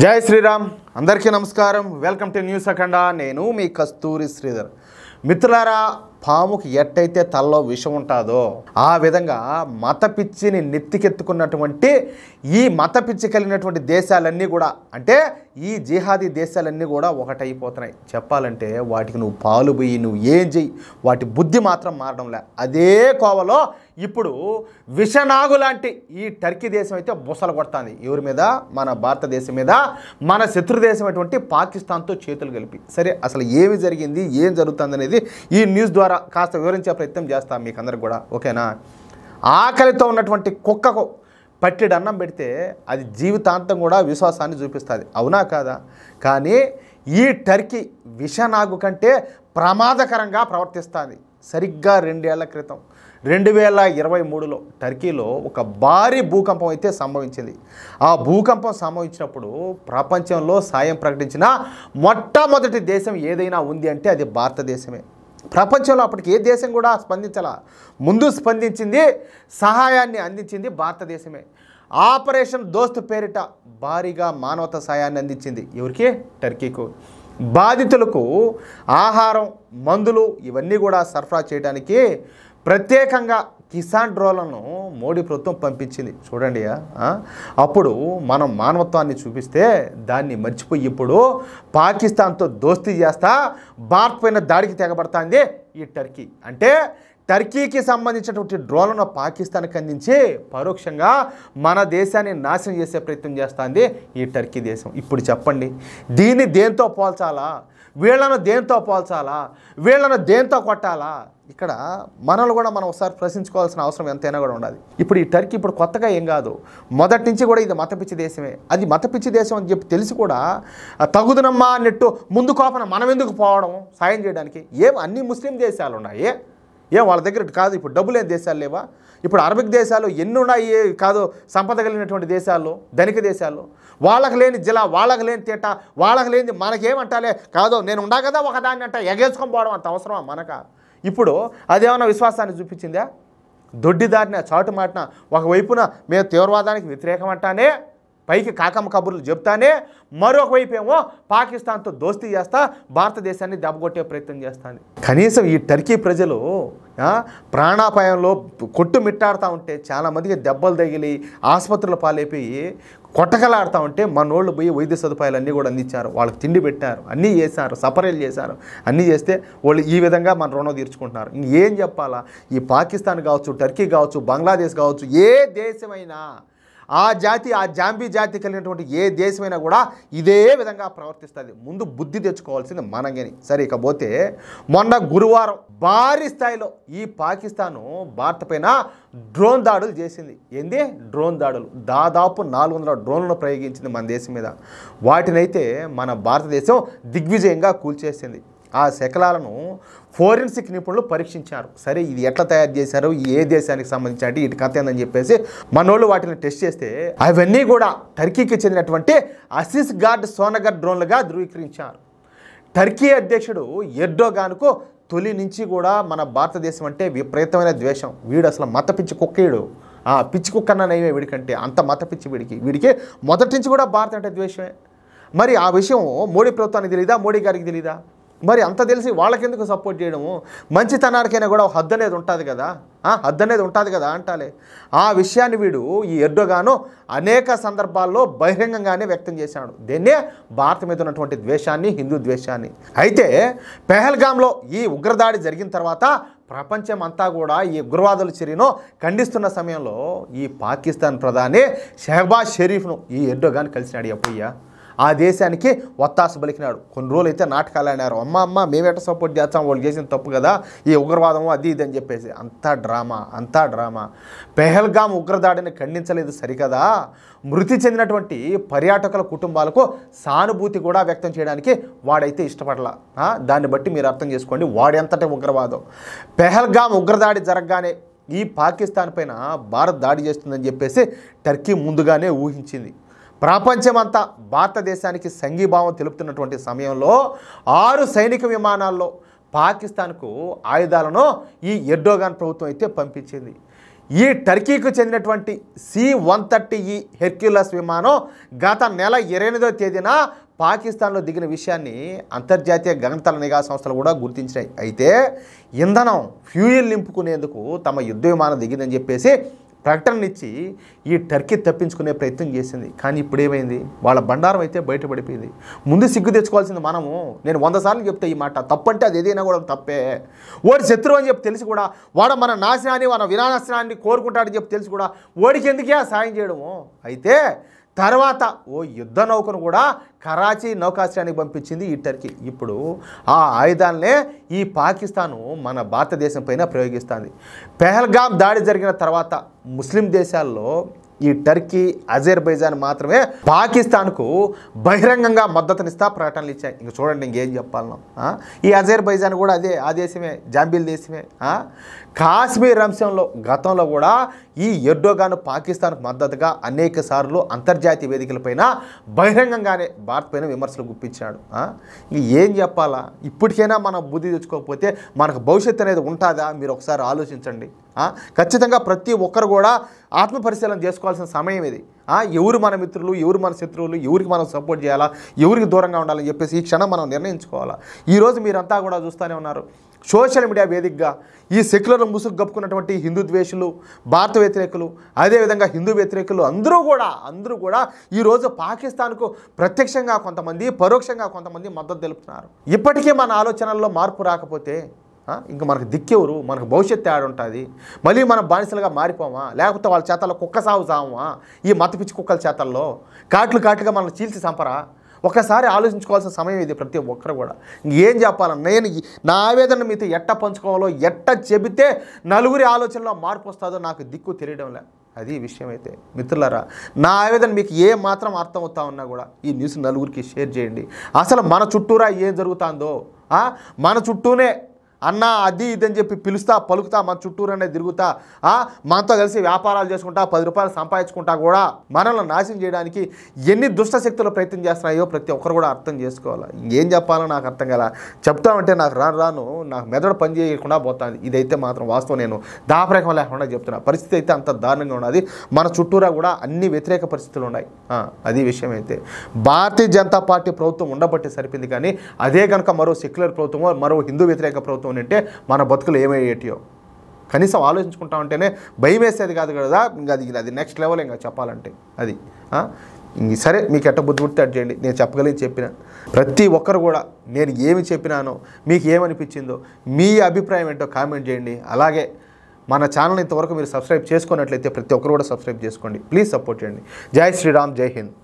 జై శ్రీరామ్ అందరికీ నమస్కారం వెల్కమ్ టు న్యూస్ అఖండ నేను మీ కస్తూరి శ్రీధర్ మిత్రులారా పాముకి ఎట్టయితే తలలో విషం ఉంటుందో ఆ విధంగా మత పిచ్చిని నెత్తికెత్తుకున్నటువంటి ఈ మత పిచ్చి కలిగినటువంటి దేశాలన్నీ కూడా అంటే ఈ జిహాదీ దేశాలన్నీ కూడా ఒకటైపోతున్నాయి. చెప్పాలంటే వాటికి నువ్వు పాలు పోయి నువ్వు ఏం చెయ్యి వాటి బుద్ధి మాత్రం మారడంలే. అదే కోవలో ఇప్పుడు విషనాగు లాంటి ఈ టర్కీ దేశం అయితే బుసలు కొడుతుంది. ఎవరి మీద? మన భారతదేశం మీద, మన శత్రు దేశం అటువంటి పాకిస్తాన్తో చేతులు కలిపి. సరే, అసలు ఏమి జరిగింది, ఏం జరుగుతుంది అనేది ఈ న్యూస్ ద్వారా కాస్త వివరించే ప్రయత్నం చేస్తాం మీకు అందరికి కూడా. ఓకేనా? ఆకలితో ఉన్నటువంటి కుక్కకు పట్టెడు అన్నం పెడితే అది జీవితాంతం కూడా విశ్వాసాన్ని చూపిస్తుంది. అవునా కాదా? కానీ ఈ టర్కీ విషనాగు కంటే ప్రమాదకరంగా ప్రవర్తిస్తుంది. సరిగ్గా 2 ఏళ్ల క్రితం 2023లో టర్కీలో ఒక భారీ భూకంపం అయితే సంభవించింది. ఆ భూకంపం సంభవించినప్పుడు ప్రపంచంలో సాయం ప్రకటించిన మొట్టమొదటి దేశం ఏదైనా ఉంది అంటే అది భారతదేశమే. ప్రపంచంలో అప్పటికి ఏ దేశం కూడా స్పందించాల. ముందు స్పందించింది, సహాయాన్ని అందించింది భారతదేశమే. ఆపరేషన్ దోస్త్ పేరిట భారీగా మానవతా సహాయాన్ని అందించింది. ఎవరికి? టర్కీకు. బాధితులకు ఆహారం, మందులు ఇవన్నీ కూడా సరఫరా చేయడానికి ప్రత్యేకంగా కిసాన్ డ్రోన్లను మోడీ ప్రభుత్వం పంపించింది. చూడండి, అప్పుడు మనం మానవత్వాన్ని చూపిస్తే దాన్ని మర్చిపోయి ఇప్పుడు పాకిస్తాన్తో దోస్తీ చేస్తా భారత్ పైన దాడికి తెగబడుతుంది ఈ టర్కీ. అంటే టర్కీకి సంబంధించినటువంటి డ్రోన్లను పాకిస్తాన్కి అందించి పరోక్షంగా మన దేశాన్ని నాశనం చేసే ప్రయత్నం చేస్తుంది ఈ టర్కీ దేశం. ఇప్పుడు చెప్పండి, దీన్ని దేంతో పోల్చాలా? వీళ్ళను దేంతో పోల్చాలా? వీళ్ళను దేంతో కొట్టాలా? ఇక్కడ మనల్ని కూడా మనం ఒకసారి ప్రశ్నించుకోవాల్సిన అవసరం ఎంతైనా కూడా ఉండాలి. ఇప్పుడు ఈ టర్కీ ఇప్పుడు కొత్తగా ఏం కాదు, మొదటి నుంచి కూడా ఇది మతపిచ్చి దేశమే. అది మతపిచ్చి దేశం అని చెప్పి తెలిసి కూడా తగుదనమ్మా అన్నట్టు ముందు కోపన మనం ఎందుకు పోవడం సాయం చేయడానికి? ఏం అన్ని ముస్లిం దేశాలు ఉన్నాయి, ఏం వాళ్ళ దగ్గర కాదు ఇప్పుడు డబ్బు లేని దేశాలు లేవా? ఇప్పుడు అరబిక్ దేశాలు ఎన్ని ఉన్నాయి కాదు, సంపద కలిగినటువంటి దేశాలు, ధనిక దేశాలు. వాళ్ళకి లేని జిలా, వాళ్ళకి లేని తేట, వాళ్ళకి లేని మనకేమంటాలే కాదు, నేను ఉండా కదా ఒకదాన్ని అంట ఎగేసుకొని పోవడం అంత అవసరమా మనక? ఇప్పుడు అదేమన్నా విశ్వాసాన్ని చూపించిందా? దొడ్డిదారిన చాటు మాటిన ఒకవైపున మేము తీవ్రవాదానికి వ్యతిరేకం అంటానే, పైకి కాకమ్మ కబుర్లు చెప్తానే, మరొక వైపు ఏమో పాకిస్తాన్తో దోస్తీ చేస్తా భారతదేశాన్ని దెబ్బకొట్టే ప్రయత్నం చేస్తుంది. కనీసం ఈ టర్కీ ప్రజలు ప్రాణాపాయంలో కొట్టుమిట్టాడుతూ ఉంటే, చాలామందికి దెబ్బలు తగిలి ఆసుపత్రుల పాలైపోయి కొట్టకలాడుతూ ఉంటే మనోళ్ళు పోయి వైద్య సదుపాయాలన్నీ కూడా అందించారు, వాళ్ళకి తిండి పెట్టారు, అన్నీ చేశారు, సపరేలు చేశారు. అన్నీ చేస్తే వాళ్ళు ఈ విధంగా మన రుణం తీర్చుకుంటున్నారు. ఇంకేం చెప్పాలా? ఈ పాకిస్తాన్ కావచ్చు, టర్కీ కావచ్చు, బంగ్లాదేశ్ కావచ్చు, ఏ దేశమైనా ఆ జాతి, ఆ జాంబీ జాతి కలిగినటువంటి ఏ దేశమైనా కూడా ఇదే విధంగా ప్రవర్తిస్తుంది. ముందు బుద్ధి తెచ్చుకోవాల్సింది మనగని. సరే, ఇకపోతే మొన్న గురువారం భారీ స్థాయిలో ఈ పాకిస్తాను భారత్ పైన డ్రోన్ దాడులు చేసింది. ఏంది? డ్రోన్ దాడులు. దాదాపు 400 డ్రోన్లను ప్రయోగించింది మన దేశం మీద. వాటినైతే మన భారతదేశం దిగ్విజయంగా కూల్చేసింది. ఆ శకలాలను ఫోరెన్సిక్ నిపుణులు పరీక్షించారు. సరే, ఇది ఎట్లా తయారు చేశారు, ఏ దేశానికి సంబంధించి అంటే ఇటు కథ ఏందని చెప్పేసి మనోళ్ళు వాటిని టెస్ట్ చేస్తే అవన్నీ కూడా టర్కీకి చెందినటువంటి అసిస్ గార్డ్ సోనగర్ డ్రోన్లుగా ధృవీకరించారు. టర్కీ అధ్యక్షుడు ఎర్డోగాన్కు తొలి నుంచి కూడా మన భారతదేశం అంటే విపరీతమైన ద్వేషం. వీడు అసలు మత పిచ్చి కుక్కీడు. పిచ్చి కుక్కన్న నయమే వీడికంటే, అంత మత పిచ్చి వీడికి మొదటి నుంచి కూడా భారత్ అంటే ద్వేషమే. మరి ఆ విషయం మోడీ ప్రభుత్వానికి తెలీదా? మోడీ గారికి తెలీదా? మరి అంత తెలిసి వాళ్ళకెందుకు సపోర్ట్ చేయడము? మంచితనానికైనా కూడా హద్దు అనేది ఉంటుంది కదా, హద్దు అనేది ఉంటుంది కదా అంటాలే. ఆ విషయాన్ని వీడు ఈ ఎర్డోగాను అనేక సందర్భాల్లో బహిరంగంగానే వ్యక్తం చేశాడు. దీన్నే భారత్ మీద ఉన్నటువంటి ద్వేషాన్ని, హిందూ ద్వేషాన్ని. అయితే పెహల్గాంలో ఈ ఉగ్రదాడి జరిగిన తర్వాత ప్రపంచం అంతా కూడా ఈ ఉగ్రవాదుల చర్యను ఖండిస్తున్న సమయంలో ఈ పాకిస్తాన్ ప్రధాని షెహబాజ్ షరీఫ్ను ఈ ఎర్డోగాన్ కలిసినాడు. అప్పయ్య ఆ దేశానికి ఒత్తాసు పలికినాడు. కొన్ని రోజులు అయితే నాటకాలు ఆడారు. అమ్మ మేమేట సపోర్ట్ చేస్తాం, వాళ్ళు చేసిన తప్పు కదా ఈ ఉగ్రవాదము అది ఇది అని చెప్పేసి. అంతా డ్రామా. పెహల్గాం ఉగ్రదాడిని ఖండించలేదు సరికదా, మృతి చెందినటువంటి పర్యాటకుల కుటుంబాలకు సానుభూతి కూడా వ్యక్తం చేయడానికి వాడైతే ఇష్టపడలా. దాన్ని బట్టి మీరు అర్థం చేసుకోండి వాడెంతటి ఉగ్రవాదం. పెహల్గాం ఉగ్రదాడి జరగగానే ఈ పాకిస్తాన్ పైన భారత్ దాడి చేస్తుందని చెప్పేసి టర్కీ ముందుగానే ఊహించింది. ప్రపంచమంతా భారతదేశానికి సంఘీభావం తెలుపుతున్నటువంటి సమయంలో 6 సైనిక విమానాల్లో పాకిస్తాన్కు ఆయుధాలను ఈ ఎర్డోగాన్ ప్రభుత్వం అయితే పంపించింది. ఈ టర్కీకి చెందినటువంటి C-130E హెర్క్యులస్ విమానం గత నెల 28వ తేదీన పాకిస్తాన్లో దిగిన విషయాన్ని అంతర్జాతీయ గగనతల నిఘా సంస్థలు కూడా గుర్తించినాయి. అయితే ఇంధనం ఫ్యూయల్ నింపుకునేందుకు తమ యుద్ధ విమానం దిగిందని చెప్పేసి ప్రకటననిచ్చి ఈ టర్కీ తప్పించుకునే ప్రయత్నం చేసింది. కానీ ఇప్పుడు ఏమైంది, వాళ్ళ బండారం అయితే బయటపడిపోయింది. ముందు సిగ్గు తెచ్చుకోవాల్సింది మనము. నేను 100 సార్లు చెప్తే ఈ మాట తప్పంటే అది ఏదైనా కూడా తప్పే. వాడి శత్రువు అని చెప్పి తెలిసి కూడా వాడు మన నాశనాన్ని మన వినాశనాన్ని కోరుకుంటాడని చెప్పి తెలిసి కూడా వాడికి ఎందుకే సాయం చేయడము. అయితే తర్వాత ఓ యుద్ధ నౌకను కూడా కరాచీ నౌకాశ్రయానికి పంపించింది ఈ టర్కీ. ఇప్పుడు ఆ ఆయుధాలనే ఈ పాకిస్తాను మన భారతదేశం పైన ప్రయోగిస్తుంది. పెహల్గామ్ దాడి జరిగిన తర్వాత ముస్లిం దేశాల్లో ఈ టర్కీ అజర్బైజాన్ మాత్రమే పాకిస్తాన్కు బహిరంగంగా మద్దతునిస్తా ప్రకటనలు ఇచ్చాయి. ఇంక చూడండి ఇంకేం చెప్పాలను. ఈ అజర్బైజాన్ కూడా ఆ దేశమే, జాంబిల్ దేశమే. కాశ్మీర్ అంశంలో గతంలో కూడా ఈ ఎర్డోగాన్ పాకిస్తాన్కు మద్దతుగా అనేక సార్లు అంతర్జాతీయ వేదికలపైన బహిరంగంగానే భారత్ పైన విమర్శలు గుప్పించాడు. ఏం చెప్పాలా, ఇప్పటికైనా మనం బుద్ధి తెచ్చుకోకపోతే మనకు భవిష్యత్తు అనేది ఉంటుందా మీరు ఒకసారి ఆలోచించండి. ఖచ్చితంగా ప్రతి ఒక్కరు కూడా ఆత్మపరిశీలన చేసుకోవాల్సిన సమయం ఇది. ఎవరు మన మిత్రులు, ఎవరు మన శత్రువులు, ఎవరికి మనం సపోర్ట్ చేయాలా, ఎవరికి దూరంగా ఉండాలని చెప్పేసి ఈ క్షణం మనం నిర్ణయించుకోవాలా. ఈరోజు మీరంతా కూడా చూస్తూనే ఉన్నారు, సోషల్ మీడియా వేదికగా ఈ సెక్యులర్ ముసుగు కప్పుకున్నటువంటి హిందూ ద్వేషులు, భారత వ్యతిరేకులు, అదేవిధంగా హిందూ వ్యతిరేకులు అందరూ కూడా ఈరోజు పాకిస్తాన్కు ప్రత్యక్షంగా కొంతమంది, పరోక్షంగా కొంతమంది మద్దతు తెలుపుతున్నారు. ఇప్పటికే మన ఆలోచనల్లో మార్పు రాకపోతే ఇంకా మనకు దిక్కెవరు, మనకు భవిష్యత్తు ఆడుంటుంది. మళ్ళీ మనం బానిసలుగా మారిపోమా, లేకపోతే వాళ్ళ చేతల్లో కుక్క సాగుమా, ఈ మత పిచ్చి కుక్కల చేతల్లో కాట్లుగా మనం చీల్చి చంపరా. ఒకసారి ఆలోచించుకోవాల్సిన సమయం ఇది ప్రతి ఒక్కరు కూడా. ఏం చెప్పాలి, నేను నా ఆవేదన మీతో ఎట్ట పంచుకోవాలో, ఎట్ట చెబితే నలుగురి ఆలోచనలో మార్పు వస్తుందో నాకు దిక్కు తెలియడం లే. అది విషయం. అయితే మిత్రులారా, నా ఆవేదన మీకు ఏ మాత్రం అర్థమవుతా ఉన్నా కూడా ఈ న్యూస్ నలుగురికి షేర్ చేయండి. అసలు మన చుట్టూరా ఏం జరుగుతుందో, మన చుట్టూనే అన్న అది ఇదని చెప్పి పిలుస్తా పలుకుతా మన చుట్టూరనే తిరుగుతా మనతో కలిసి వ్యాపారాలు చేసుకుంటా 10 రూపాయలు సంపాదించుకుంటా కూడా మనల్ని నాశనం చేయడానికి ఎన్ని దుష్ట శక్తులు ప్రయత్నం చేస్తున్నాయో ప్రతి ఒక్కరు కూడా అర్థం చేసుకోవాలి. ఏం చెప్పాలో నాకు అర్థం కదా. చెప్తామంటే నాకు రాను నాకు మెదడు పని చేయకుండా పోతుంది. ఇదైతే మాత్రం వాస్తవం. నేను దాపరేఖం లేకుండా చెప్తున్నా. పరిస్థితి అయితే అంత దారుణంగా ఉన్నది. మన చుట్టూరా కూడా అన్ని వ్యతిరేక పరిస్థితులు ఉన్నాయి. అది విషయం. అయితే భారతీయ జనతా పార్టీ ప్రభుత్వం ఉండబట్టి సరిపోయింది. కానీ అదే కనుక మరో సెక్యులర్ ప్రభుత్వమో, మరో హిందూ వ్యతిరేక ప్రభుత్వం అంటే మన బతుకులు ఏమయ్యేటియో కనీసం ఆలోచించుకుంటా ఉంటేనే భయం వేసేది కాదు కదా. ఇంకా అది నెక్స్ట్ లెవెల్ ఇంకా చెప్పాలంటే అది. సరే, మీకు ఎట్ట బుద్ధి పుడితే అటు చేయండి. నేను చెప్పగలిగి చెప్పిన ప్రతి ఒక్కరు కూడా నేను ఏమి చెప్పినానో మీకు ఏమనిపించిందో మీ అభిప్రాయం ఏంటో కామెంట్ చేయండి. అలాగే మన ఛానల్ ఇంతవరకు మీరు సబ్స్క్రైబ్ చేసుకున్నట్లయితే ప్రతి ఒక్కరు కూడా సబ్స్క్రైబ్ చేసుకోండి. ప్లీజ్ సపోర్ట్ చేయండి. జై శ్రీరామ్, జై హింద్.